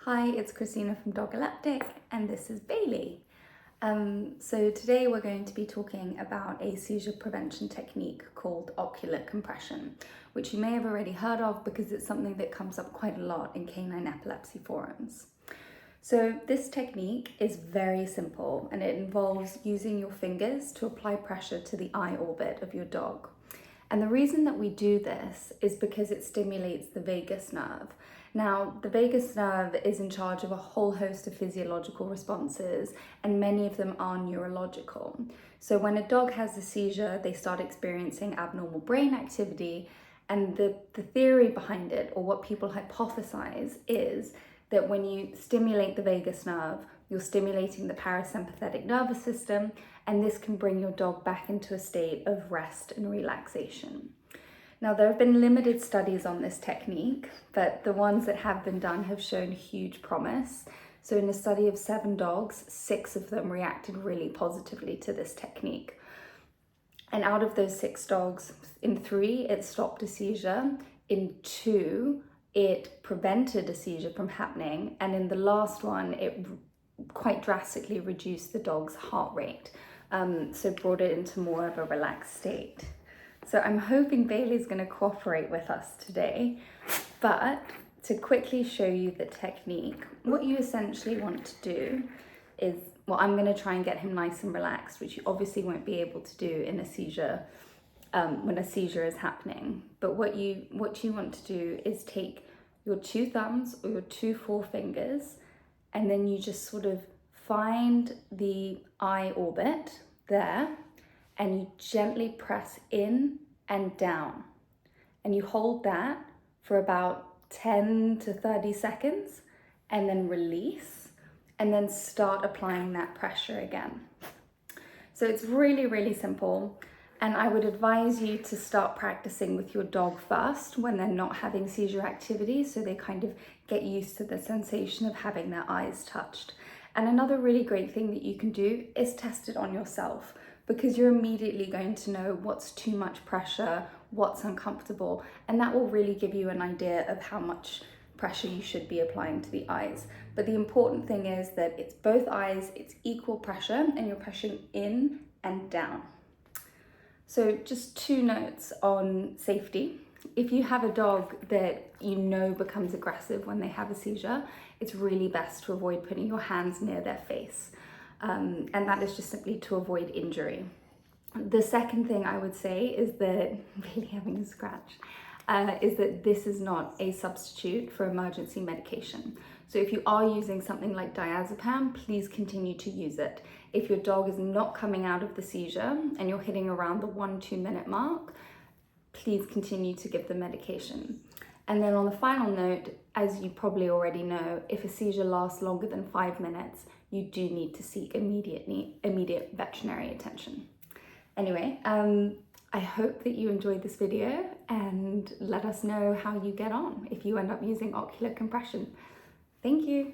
Hi, it's Christina from Dogaleptic, and this is Bailey. So today we're going to be talking about a seizure prevention technique called ocular compression, which you may have already heard of because it's something that comes up quite a lot in canine epilepsy forums. So this technique is very simple and it involves using your fingers to apply pressure to the eye orbit of your dog. And the reason that we do this is because it stimulates the vagus nerve. Now, the vagus nerve is in charge of a whole host of physiological responses, and many of them are neurological. So when a dog has a seizure, they start experiencing abnormal brain activity, and the theory behind it, or what people hypothesize, is that when you stimulate the vagus nerve, you're stimulating the parasympathetic nervous system, and this can bring your dog back into a state of rest and relaxation. Now, there have been limited studies on this technique, but the ones that have been done have shown huge promise. So in a study of 7 dogs, 6 of them reacted really positively to this technique. And out of those 6 dogs, in 3, it stopped a seizure. In 2, it prevented a seizure from happening. And in the last one, it quite drastically reduced the dog's heart rate. So brought it into more of a relaxed state. So I'm hoping Bailey's going to cooperate with us today, but to quickly show you the technique, what you essentially want to do is, well, I'm going to try and get him nice and relaxed, which you obviously won't be able to do in a seizure, when a seizure is happening. But what you want to do is take your 2 thumbs or your 2 forefingers, and then you just sort of find the eye orbit there, and you gently press in and down. And you hold that for about 10 to 30 seconds, and then release, and then start applying that pressure again. So it's really, really simple. And I would advise you to start practicing with your dog first when they're not having seizure activity, so they kind of get used to the sensation of having their eyes touched. And another really great thing that you can do is test it on yourself, because you're immediately going to know what's too much pressure, what's uncomfortable, and that will really give you an idea of how much pressure you should be applying to the eyes. But the important thing is that it's both eyes, it's equal pressure, and you're pressing in and down. So just 2 notes on safety. If you have a dog that you know becomes aggressive when they have a seizure, it's really best to avoid putting your hands near their face. And that is just simply to avoid injury. The second thing I would say is that, really having a scratch, is that this is not a substitute for emergency medication. So if you are using something like diazepam, please continue to use it. If your dog is not coming out of the seizure and you're hitting around the 1-2 minute mark, please continue to give the medication. And then on the final note, as you probably already know, if a seizure lasts longer than 5 minutes, you do need to seek immediate veterinary attention. Anyway, I hope that you enjoyed this video, and let us know how you get on if you end up using ocular compression. Thank you.